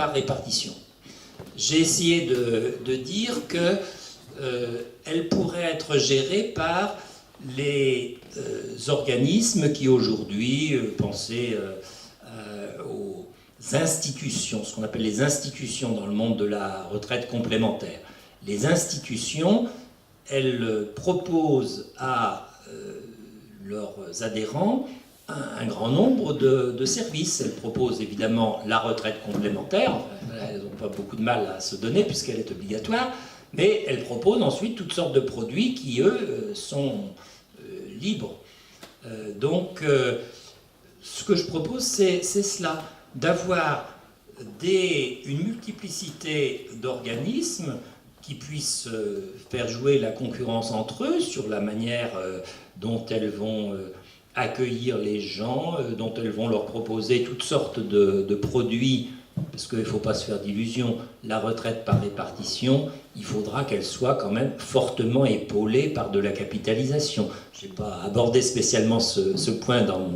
par répartition. J'ai essayé de dire qu'elle pourrait être gérée par les organismes qui aujourd'hui, pensez aux institutions, ce qu'on appelle les institutions dans le monde de la retraite complémentaire. Les institutions, elles proposent à leurs adhérents un grand nombre de services. Elles proposent évidemment la retraite complémentaire, elles n'ont pas beaucoup de mal à se donner puisqu'elle est obligatoire, mais elles proposent ensuite toutes sortes de produits qui, eux, sont libres. Donc, ce que je propose, c'est cela, d'avoir une multiplicité d'organismes qui puissent faire jouer la concurrence entre eux sur la manière dont elles vont accueillir les gens, dont elles vont leur proposer toutes sortes de produits, parce qu'il ne faut pas se faire d'illusions, la retraite par répartition, il faudra qu'elle soit quand même fortement épaulée par de la capitalisation. Je n'ai pas abordé spécialement ce point dans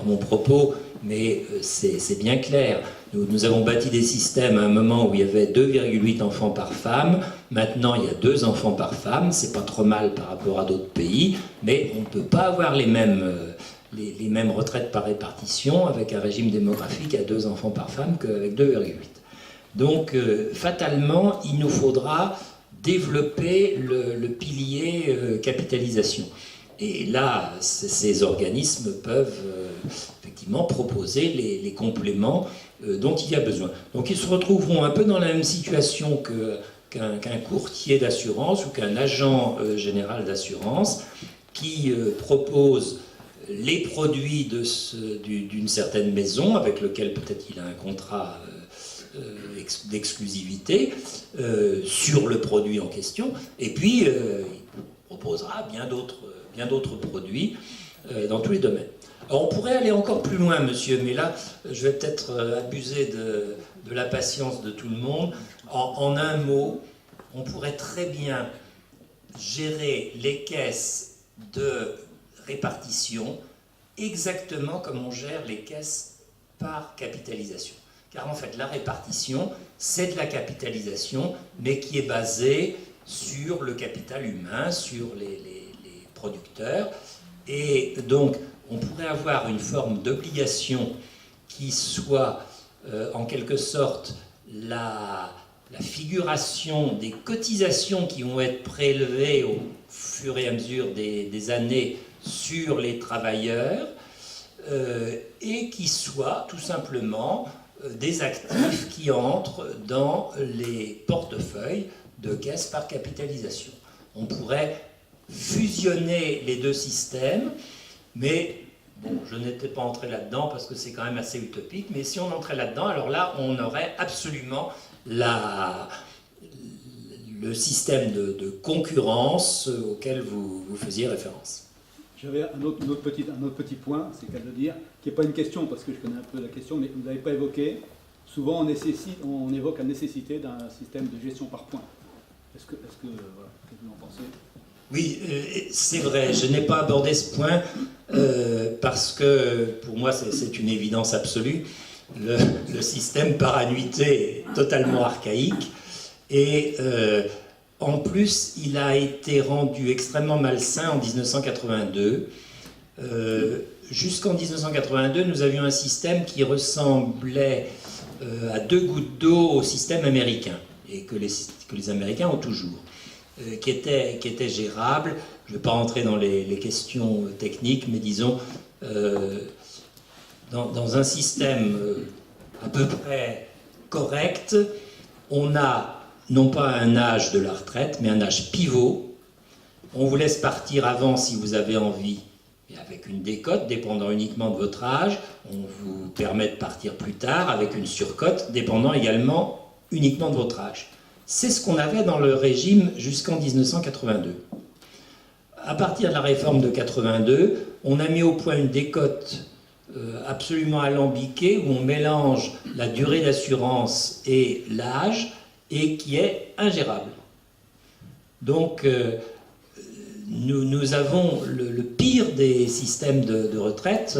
mon propos, mais c'est bien clair. Nous avons bâti des systèmes à un moment où il y avait 2,8 enfants par femme. Maintenant, il y a 2 enfants par femme. C'est pas trop mal par rapport à d'autres pays, mais on ne peut pas avoir les mêmes retraites par répartition avec un régime démographique à 2 enfants par femme qu'avec 2,8. Donc, fatalement, il nous faudra développer le pilier capitalisation. Et là, ces organismes peuvent effectivement proposer les compléments dont il y a besoin. Donc ils se retrouveront un peu dans la même situation qu'un courtier d'assurance ou qu'un agent général d'assurance qui propose les produits d'une certaine maison avec lequel peut-être il a un contrat d'exclusivité sur le produit en question, et puis il proposera bien d'autres produits dans tous les domaines. Alors on pourrait aller encore plus loin, monsieur, mais là, je vais peut-être abuser de la patience de tout le monde. En un mot, on pourrait très bien gérer les caisses de répartition exactement comme on gère les caisses par capitalisation. Car en fait, la répartition, c'est de la capitalisation, mais qui est basée sur le capital humain, sur les producteurs. Et donc, on pourrait avoir une forme d'obligation qui soit en quelque sorte la figuration des cotisations qui vont être prélevées au fur et à mesure des années sur les travailleurs et qui soit tout simplement des actifs qui entrent dans les portefeuilles de caisses par capitalisation. On pourrait fusionner les deux systèmes. Mais bon, je n'étais pas entré là-dedans parce que c'est quand même assez utopique, mais si on entrait là-dedans, alors là, on aurait absolument le système de concurrence auquel vous faisiez référence. J'avais un autre petit point, c'est qu'à le dire, qui n'est pas une question, parce que je connais un peu la question, mais vous n'avez pas évoqué. Souvent, on évoque la nécessité d'un système de gestion par points. Est-ce que voilà, qu'est-ce que vous en pensez ? Oui, c'est vrai, je n'ai pas abordé ce point parce que pour moi c'est une évidence absolue. Le système par annuité est totalement archaïque et en plus il a été rendu extrêmement malsain en 1982. Jusqu'en 1982, nous avions un système qui ressemblait à 2 gouttes d'eau au système américain et que les Américains ont toujours. Qui était gérable. Je ne vais pas rentrer dans les questions techniques, mais disons, dans un système à peu près correct, on a non pas un âge de la retraite, mais un âge pivot. On vous laisse partir avant si vous avez envie, et avec une décote dépendant uniquement de votre âge. On vous permet de partir plus tard avec une surcote dépendant également uniquement de votre âge. C'est ce qu'on avait dans le régime jusqu'en 1982. À partir de la réforme de 82, on a mis au point une décote absolument alambiquée où on mélange la durée d'assurance et l'âge et qui est ingérable. Donc nous avons le pire des systèmes de retraite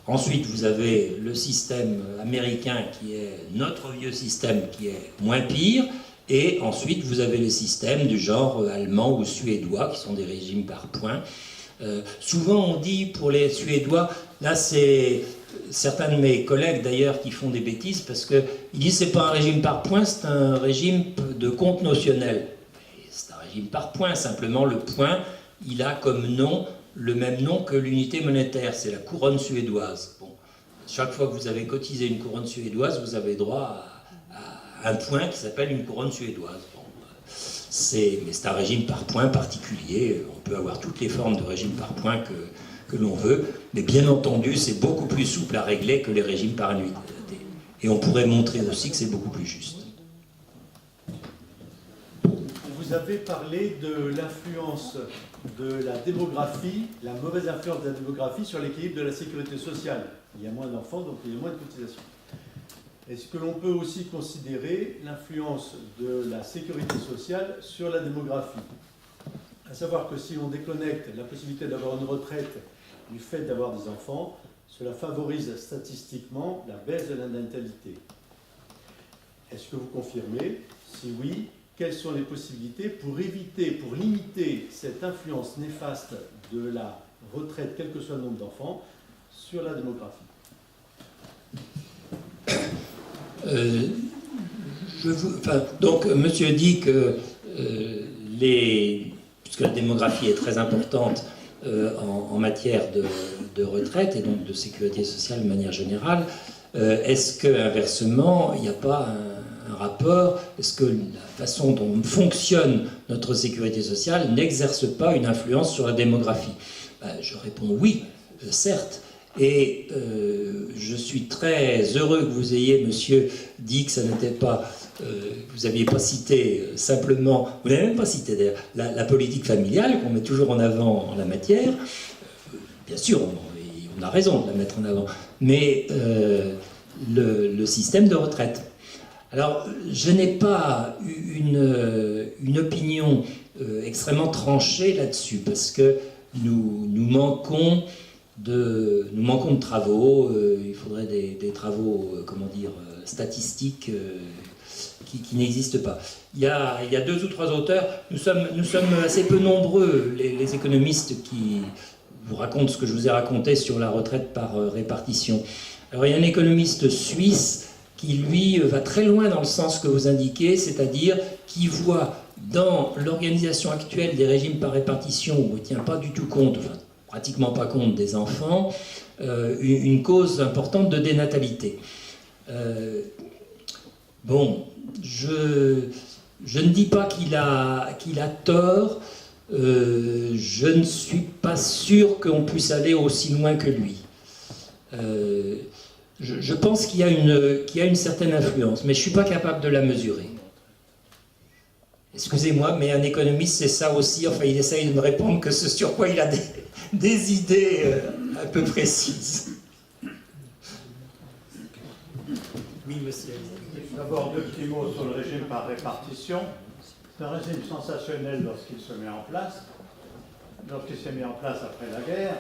Ensuite, vous avez le système américain qui est notre vieux système qui est moins pire. Et ensuite, vous avez les systèmes du genre allemand ou suédois qui sont des régimes par points. Souvent, on dit pour les Suédois, là c'est certains de mes collègues d'ailleurs qui font des bêtises parce qu'ils disent c'est pas un régime par points, c'est un régime de compte notionnel. C'est un régime par points, simplement le point, il a comme nom le même nom que l'unité monétaire, c'est la couronne suédoise. Bon, chaque fois que vous avez cotisé une couronne suédoise, vous avez droit à un point qui s'appelle une couronne suédoise. Bon, mais c'est un régime par points particulier, on peut avoir toutes les formes de régime par points que l'on veut, mais bien entendu, c'est beaucoup plus souple à régler que les régimes par annuité. Et on pourrait montrer aussi que c'est beaucoup plus juste. Vous avez parlé de l'influence de la démographie, la mauvaise influence de la démographie sur l'équilibre de la sécurité sociale. Il y a moins d'enfants, donc il y a moins de cotisations. Est-ce que l'on peut aussi considérer l'influence de la sécurité sociale sur la démographie? À savoir que si l'on déconnecte la possibilité d'avoir une retraite du fait d'avoir des enfants, cela favorise statistiquement la baisse de la natalité. Est-ce que vous confirmez? Si oui, quelles sont les possibilités pour éviter, pour limiter cette influence néfaste de la retraite, quel que soit le nombre d'enfants, sur la démographie? Donc, monsieur dit que puisque la démographie est très importante en matière de retraite et donc de sécurité sociale de manière générale, est-ce qu'inversement, il n'y a pas un rapport, est-ce que la façon dont fonctionne notre sécurité sociale n'exerce pas une influence sur la démographie? Je réponds oui, certes. Et je suis très heureux que vous ayez, monsieur, dit que ça n'était pas, vous n'aviez pas cité simplement, vous n'avez même pas cité d'ailleurs, la politique familiale qu'on met toujours en avant en la matière. Bien sûr, on a raison de la mettre en avant, mais le système de retraite. Alors, je n'ai pas une opinion extrêmement tranchée là-dessus, parce que nous manquons de travaux, il faudrait des travaux, statistiques qui n'existent pas. Il y a 2 ou 3 auteurs, nous sommes assez peu nombreux, les économistes qui vous racontent ce que je vous ai raconté sur la retraite par répartition. Alors il y a un économiste suisse qui, lui, va très loin dans le sens que vous indiquez, c'est-à-dire qui voit dans l'organisation actuelle des régimes par répartition, où il ne tient pas du tout compte, enfin, pratiquement pas compte des enfants, une cause importante de dénatalité. Bon, je ne dis pas qu'il a tort, je ne suis pas sûr qu'on puisse aller aussi loin que lui. Je pense qu'il y a une certaine influence, mais je ne suis pas capable de la mesurer. Excusez-moi, mais un économiste, c'est ça aussi. Enfin, il essaye de me répondre que ce sur quoi il a des idées un peu précises. Oui, monsieur. D'abord, 2 petits mots sur le régime par répartition. C'est un régime sensationnel lorsqu'il se met en place. Lorsqu'il s'est mis en place après la guerre,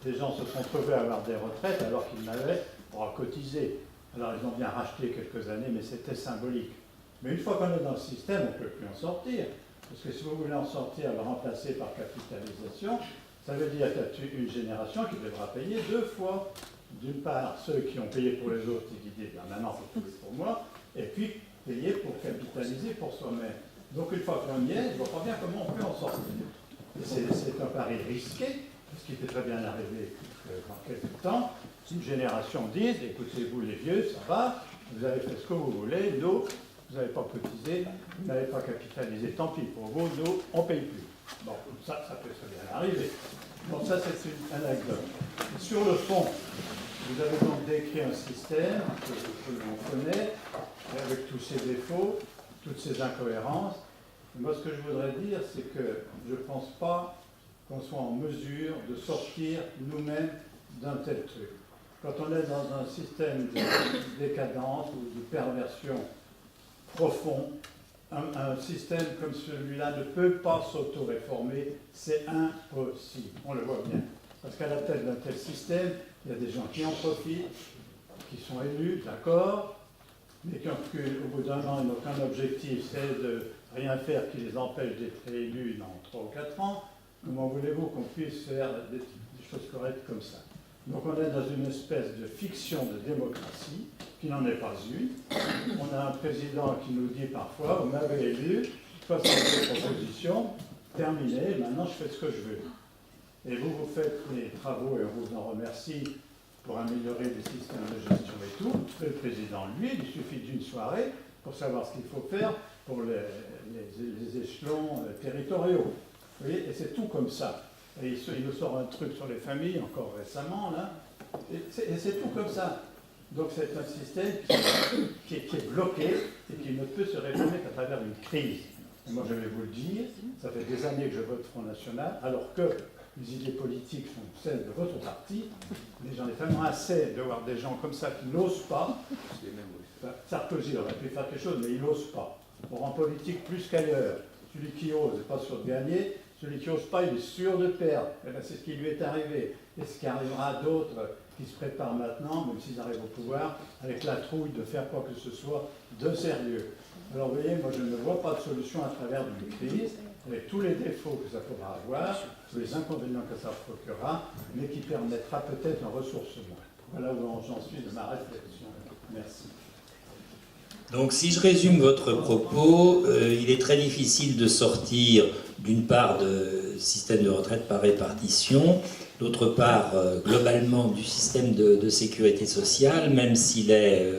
les gens se sont trouvés à avoir des retraites alors qu'ils n'avaient pas cotisé. Alors ils ont bien racheté quelques années, mais c'était symbolique. Mais une fois qu'on est dans le système, on ne peut plus en sortir. Parce que si vous voulez en sortir, le remplacer par capitalisation, ça veut dire qu'il y a une génération qui devra payer 2 fois. D'une part, ceux qui ont payé pour les autres et qui disent maintenant, il faut payer pour moi, et puis payer pour capitaliser pour soi-même. Donc une fois qu'on y est, je ne vois pas bien comment on peut en sortir. C'est un pari risqué, ce qui était très bien arrivé dans quelques temps. Une génération dise, écoutez-vous les vieux, ça va, vous avez fait ce que vous voulez, nous, vous n'avez pas cotisé, vous n'avez pas capitalisé, tant pis pour vous, nous, on ne paye plus. Bon, ça peut très bien arriver. Donc ça, c'est une anecdote. Sur le fond, vous avez donc décrit un système que l'on connaît, avec tous ses défauts, toutes ses incohérences. Et moi, ce que je voudrais dire, c'est que je ne pense pas qu'on soit en mesure de sortir nous-mêmes d'un tel truc. Quand on est dans un système de décadence ou de perversion profond, un système comme celui-là ne peut pas s'auto-réformer, c'est impossible, on le voit bien. Parce qu'à la tête d'un tel système, il y a des gens qui en profitent, qui sont élus, d'accord, mais qui, au bout d'un an, ils n'ont qu'un objectif, c'est de rien faire qui les empêche d'être élus dans 3 ou 4 ans. Comment voulez-vous qu'on puisse faire des choses correctes comme ça? Donc on est dans une espèce de fiction de démocratie, qui n'en est pas une. On a un président qui nous dit parfois, vous m'avez élu, 60 propositions, terminé, maintenant je fais ce que je veux. Et vous faites les travaux, et on vous en remercie, pour améliorer les systèmes de gestion et tout. Le président, lui, il suffit d'une soirée pour savoir ce qu'il faut faire pour les échelons territoriaux. Vous voyez, et c'est tout comme ça. Et il nous sort un truc sur les familles, encore récemment, là, et c'est tout comme ça. Donc c'est un système qui est bloqué et qui ne peut se réformer qu'à travers une crise. Et moi je vais vous le dire, ça fait des années que je vote Front National, alors que les idées politiques sont celles de votre parti, mais j'en ai vraiment assez de voir des gens comme ça qui n'osent pas. Enfin, Sarkozy aurait pu faire quelque chose, mais il n'ose pas. Or en politique, plus qu'ailleurs, celui qui ose n'est pas sûr de gagner, celui qui n'ose pas, il est sûr de perdre. Et bien, c'est ce qui lui est arrivé. Et ce qui arrivera à d'autres qui se préparent maintenant, même s'ils arrivent au pouvoir, avec la trouille de faire quoi que ce soit de sérieux. Alors vous voyez, moi je ne vois pas de solution à travers une crise, avec tous les défauts que ça pourra avoir, tous les inconvénients que ça procurera, mais qui permettra peut-être un ressourcement. Voilà où j'en suis de ma réflexion. Merci. Donc si je résume votre propos, il est très difficile de sortir d'une part de système de retraite par répartition, d'autre part globalement du système de sécurité sociale, même s'il est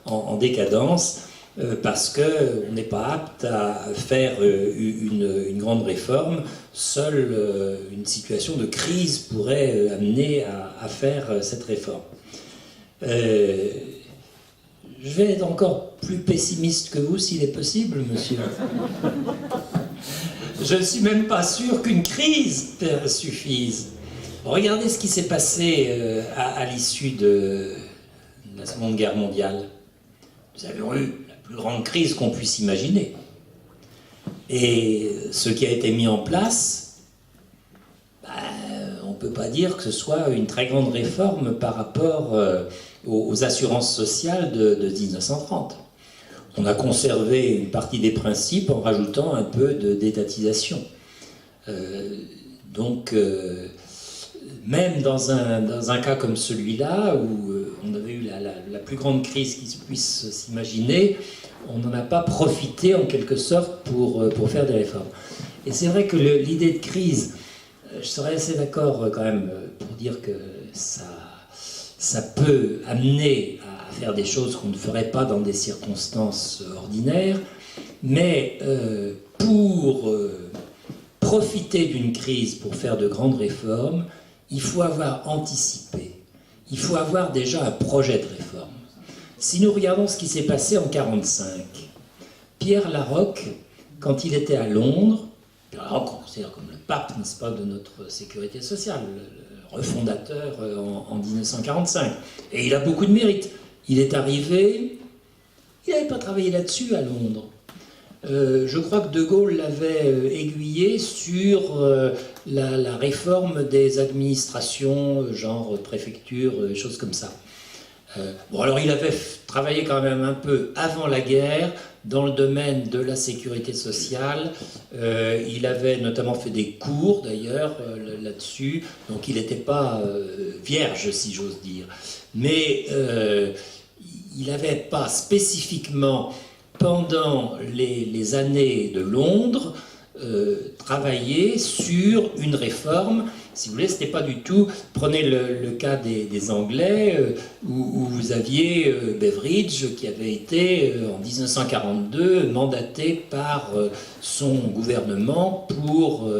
en décadence, parce qu'on n'est pas apte à faire une grande réforme. Seule une situation de crise pourrait amener à faire cette réforme. Je vais être encore plus pessimiste que vous, s'il est possible, monsieur. Je ne suis même pas sûr qu'une crise suffise. Regardez ce qui s'est passé à l'issue de la Seconde Guerre mondiale. Nous avions eu la plus grande crise qu'on puisse imaginer. Et ce qui a été mis en place, on ne peut pas dire que ce soit une très grande réforme par rapport aux assurances sociales de 1930. On a conservé une partie des principes en rajoutant un peu d'étatisation. Donc, même dans un cas comme celui-là, où on avait eu la plus grande crise qui puisse s'imaginer, on n'en a pas profité en quelque sorte pour faire des réformes. Et c'est vrai que l'idée de crise, je serais assez d'accord quand même pour dire que ça peut amener à faire des choses qu'on ne ferait pas dans des circonstances ordinaires, mais pour profiter d'une crise pour faire de grandes réformes, il faut avoir anticipé, il faut avoir déjà un projet de réforme. Si nous regardons ce qui s'est passé en 1945, Pierre Laroque, quand il était à Londres, Pierre Laroque, on considère comme le pape, n'est-ce pas, de notre sécurité sociale, le refondateur en 1945, et il a beaucoup de mérite. Il est arrivé, il n'avait pas travaillé là-dessus à Londres. Je crois que De Gaulle l'avait aiguillé sur la réforme des administrations, genre préfecture, choses comme ça. Bon, alors il avait travaillé quand même un peu avant la guerre dans le domaine de la sécurité sociale. Il avait notamment fait des cours d'ailleurs là-dessus, donc il n'était pas vierge si j'ose dire. Mais il n'avait pas spécifiquement, pendant les années de Londres, travaillé sur une réforme. Si vous voulez, ce n'était pas du tout... Prenez le cas des Anglais, où vous aviez Beveridge, qui avait été, en 1942, mandaté par son gouvernement pour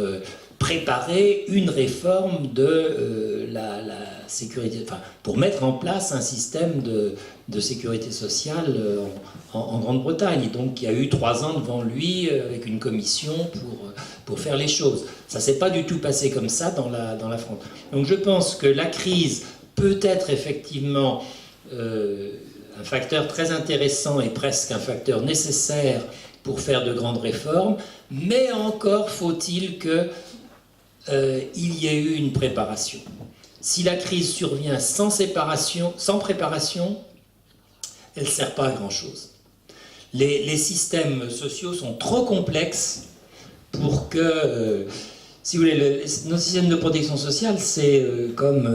préparer une réforme de la sécurité... Enfin, pour mettre en place un système de sécurité sociale en Grande-Bretagne. Et donc, il y a eu 3 ans devant lui, avec une commission pour faire les choses. Ça ne s'est pas du tout passé comme ça dans la France. Donc je pense que la crise peut être effectivement un facteur très intéressant et presque un facteur nécessaire pour faire de grandes réformes, mais encore faut-il que il y a eu une préparation. Si la crise survient sans préparation, elle ne sert pas à grand-chose. Les systèmes sociaux sont trop complexes pour que, si vous voulez, nos systèmes de protection sociale, c'est comme,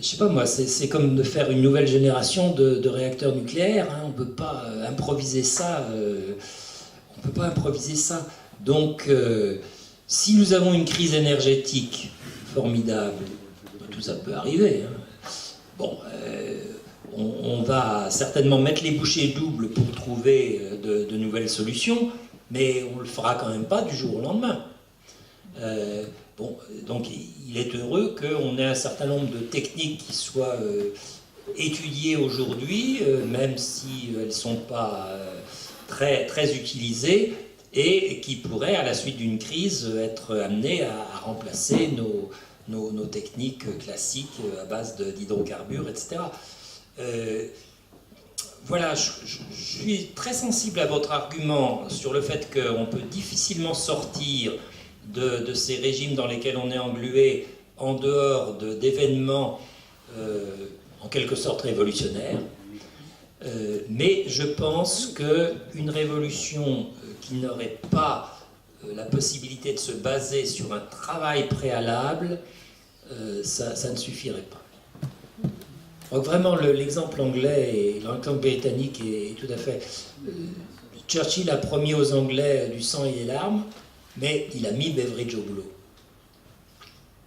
je sais pas moi, c'est comme de faire une nouvelle génération de réacteurs nucléaires. Hein. On ne peut pas improviser ça. On peut pas improviser ça. Donc, si nous avons une crise énergétique formidable, tout ça peut arriver. Hein. Bon, on va certainement mettre les bouchées doubles pour trouver de nouvelles solutions, mais on ne le fera quand même pas du jour au lendemain. Bon, donc il est heureux qu'on ait un certain nombre de techniques qui soient étudiées aujourd'hui, même si elles ne sont pas très, très utilisées, et qui pourraient, à la suite d'une crise, être amenées à remplacer nos techniques classiques à base d'hydrocarbures, etc. Voilà, je suis très sensible à votre argument sur le fait qu'on peut difficilement sortir de ces régimes dans lesquels on est englué en dehors d'événements en quelque sorte révolutionnaires. Mais je pense qu'une révolution qui n'aurait pas la possibilité de se baser sur un travail préalable, ça ne suffirait pas. Donc vraiment, l'exemple anglais et l'exemple britannique est tout à fait... Churchill a promis aux Anglais du sang et des larmes, mais il a mis Beveridge au boulot.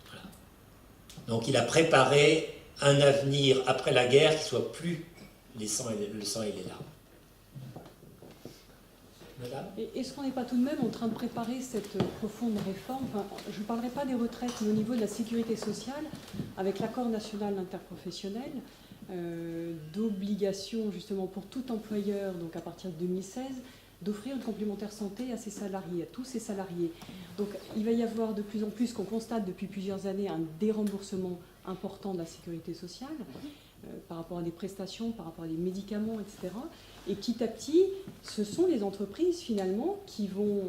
Voilà. Donc il a préparé un avenir après la guerre qui soit plus le sang et les larmes. Madame ? Est-ce qu'on n'est pas tout de même en train de préparer cette profonde réforme? Enfin, je ne parlerai pas des retraites, mais au niveau de la sécurité sociale, avec l'accord national interprofessionnel, d'obligation justement pour tout employeur, donc à partir de 2016, d'offrir une complémentaire santé à ses salariés, à tous ses salariés. Donc il va y avoir de plus en plus, qu'on constate depuis plusieurs années, un déremboursement important de la sécurité sociale, par rapport à des prestations, par rapport à des médicaments, etc. Et petit à petit, ce sont les entreprises finalement qui vont,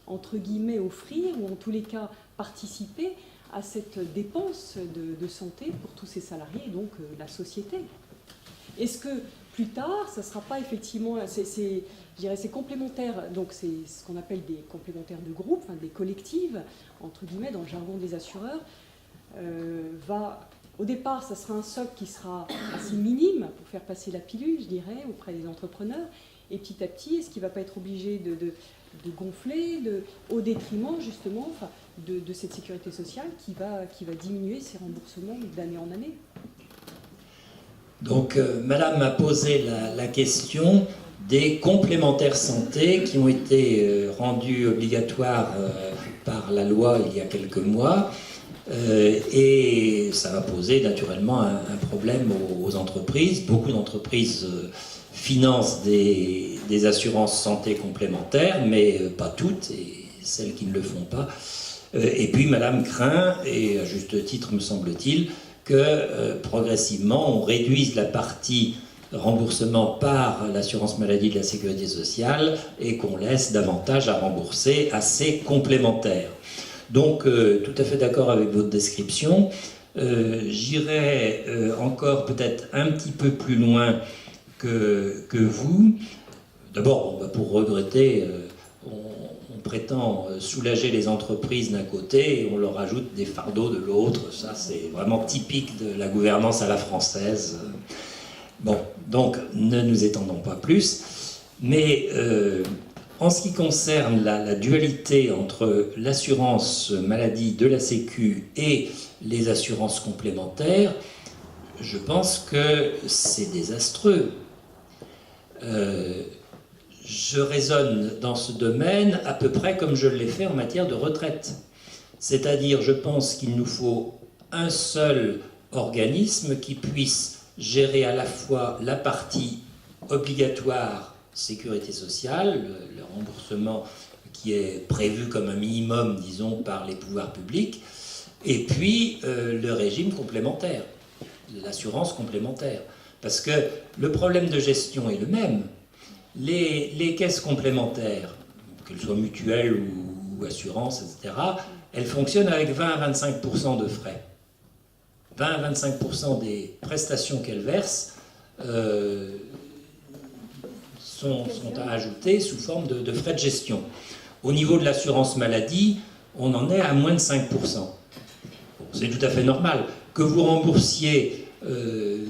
entre guillemets, offrir, ou en tous les cas participer à cette dépense de santé pour tous ces salariés, et donc la société. Est-ce que plus tard, ça ne sera pas effectivement, je dirais, c'est complémentaire, donc c'est ce qu'on appelle des complémentaires de groupe, enfin, des collectives, entre guillemets, dans le jargon des assureurs, au départ, ça sera un socle qui sera assez minime pour faire passer la pilule, je dirais, auprès des entrepreneurs. Et petit à petit, est-ce qu'il ne va pas être obligé de gonfler au détriment, justement, enfin, de cette sécurité sociale qui va diminuer ses remboursements d'année en année? Donc, Madame m'a posé la question des complémentaires santé qui ont été rendus obligatoires par la loi il y a quelques mois. Et ça va poser naturellement un problème aux entreprises. Beaucoup d'entreprises financent des assurances santé complémentaires, mais pas toutes, et celles qui ne le font pas. Et puis Madame craint, et à juste titre me semble-t-il, que progressivement on réduise la partie remboursement par l'assurance maladie de la sécurité sociale et qu'on laisse davantage à rembourser à ces complémentaires. Donc, tout à fait d'accord avec votre description. J'irai encore peut-être un petit peu plus loin que vous. D'abord, pour regretter, on prétend soulager les entreprises d'un côté et on leur ajoute des fardeaux de l'autre. Ça, c'est vraiment typique de la gouvernance à la française. Bon, donc, ne nous étendons pas plus. Mais... en ce qui concerne la dualité entre l'assurance maladie de la Sécu et les assurances complémentaires, je pense que c'est désastreux. Je raisonne dans ce domaine à peu près comme je l'ai fait en matière de retraite. C'est-à-dire, je pense qu'il nous faut un seul organisme qui puisse gérer à la fois la partie obligatoire sécurité sociale, le remboursement qui est prévu comme un minimum, disons, par les pouvoirs publics, et puis le régime complémentaire, l'assurance complémentaire. Parce que le problème de gestion est le même. Les caisses complémentaires, qu'elles soient mutuelles ou assurances, etc., elle fonctionne avec 20 à 25% de frais. 20 à 25% des prestations qu'elle verse sont à ajouter sous forme de frais de gestion. Au niveau de l'assurance maladie, on en est à moins de 5%. Bon, c'est tout à fait normal. Que vous remboursiez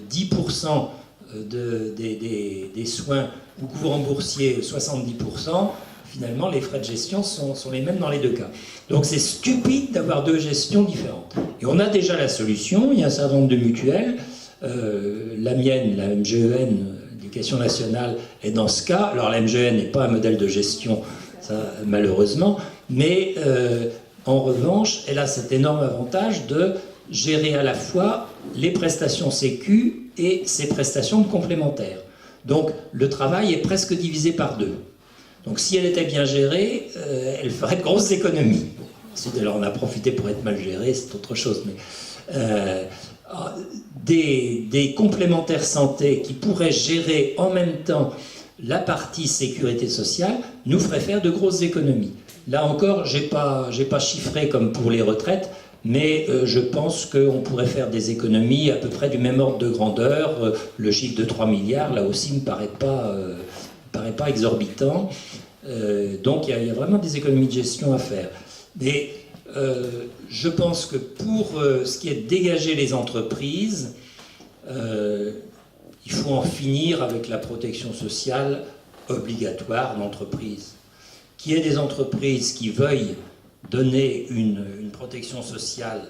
10% des soins ou que vous remboursiez 70%, finalement les frais de gestion sont les mêmes dans les deux cas. Donc c'est stupide d'avoir deux gestions différentes. Et on a déjà la solution, il y a un certain nombre de mutuelles, la mienne, la MGEN, l'Éducation nationale, est dans ce cas. Alors la MGEN n'est pas un modèle de gestion, ça, malheureusement, mais en revanche, elle a cet énorme avantage de gérer à la fois les prestations sécu et ses prestations de complémentaires. Donc le travail est presque divisé par deux. Donc si elle était bien gérée, elle ferait de grosses économies. Ensuite, elle en a profité pour être mal gérée, c'est autre chose. Mais des complémentaires santé qui pourraient gérer en même temps la partie sécurité sociale nous ferait faire de grosses économies. Là encore, j'ai pas chiffré comme pour les retraites, mais je pense qu'on pourrait faire des économies à peu près du même ordre de grandeur. Le chiffre de 3 milliards, là aussi, ne me paraît pas exorbitant. Donc il y a vraiment des économies de gestion à faire. Mais je pense que pour ce qui est de dégager les entreprises, il faut en finir avec la protection sociale obligatoire d'entreprise. Qu'il y ait des entreprises qui veuillent donner une protection sociale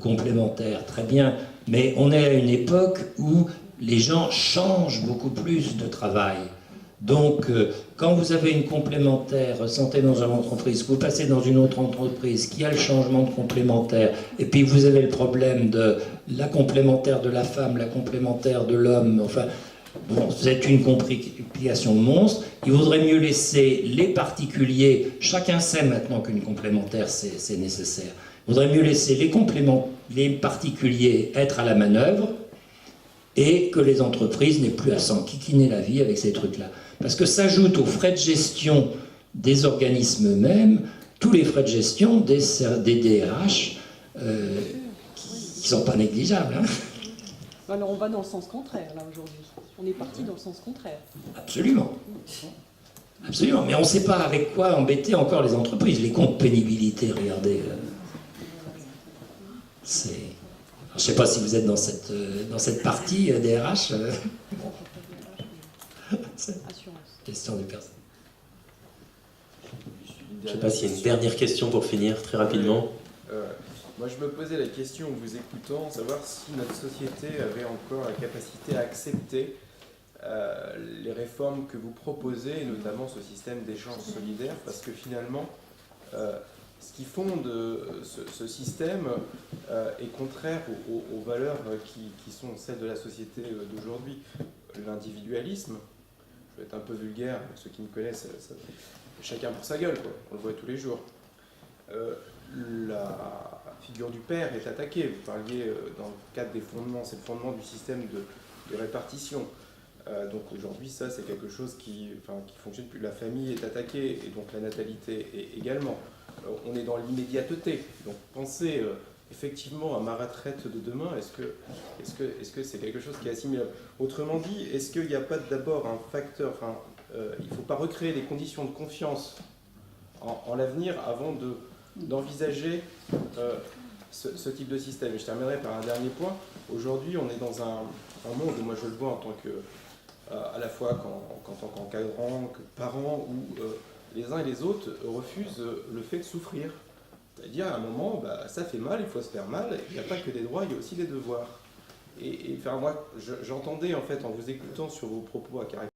complémentaire, très bien, mais on est à une époque où les gens changent beaucoup plus de travail. Donc, quand vous avez une complémentaire santé dans une entreprise, vous passez dans une autre entreprise qui a le changement de complémentaire, et puis vous avez le problème de la complémentaire de la femme, la complémentaire de l'homme, enfin, bon, c'est une complication monstre. Il vaudrait mieux laisser les particuliers, chacun sait maintenant qu'une complémentaire c'est nécessaire, il vaudrait mieux laisser les particuliers être à la manœuvre et que les entreprises n'aient plus à s'enquiquiner la vie avec ces trucs-là. Parce que s'ajoutent aux frais de gestion des organismes eux-mêmes tous les frais de gestion des DRH qui ne sont pas négligeables. Hein. Alors on va dans le sens contraire, là, aujourd'hui. On est parti dans le sens contraire. Absolument. Absolument. Mais on ne sait pas avec quoi embêter encore les entreprises. Les comptes pénibilité, regardez. Je ne sais pas si vous êtes dans cette partie DRH. Question de personne. Je ne sais pas s'il y a une dernière question pour finir, très rapidement. Moi, je me posais la question en vous écoutant, savoir si notre société avait encore la capacité à accepter les réformes que vous proposez, et notamment ce système d'échange solidaire, parce que finalement, ce qui fonde ce système est contraire aux valeurs qui sont celles de la société d'aujourd'hui. L'individualisme, je vais être un peu vulgaire, ceux qui me connaissent, chacun pour sa gueule, quoi. On le voit tous les jours. La figure du père est attaquée. Vous parliez dans le cadre des fondements, c'est le fondement du système de répartition. Donc aujourd'hui, ça c'est quelque chose qui fonctionne plus. La famille est attaquée et donc la natalité est également. On est dans l'immédiateté. Donc pensez effectivement à ma retraite de demain. Est-ce que c'est quelque chose qui est assimilable? Autrement dit, est-ce qu'il n'y a pas d'abord un facteur, il ne faut pas recréer les conditions de confiance en l'avenir avant d'envisager ce type de système. Et je terminerai par un dernier point. Aujourd'hui, on est dans un monde, moi je le vois en tant que, à la fois en tant qu'encadrant, que parent, où les uns et les autres refusent le fait de souffrir. C'est-à-dire, à un moment, ça fait mal, il faut se faire mal, il n'y a pas que des droits, il y a aussi des devoirs. Et moi, j'entendais, en fait, en vous écoutant sur vos propos à caractère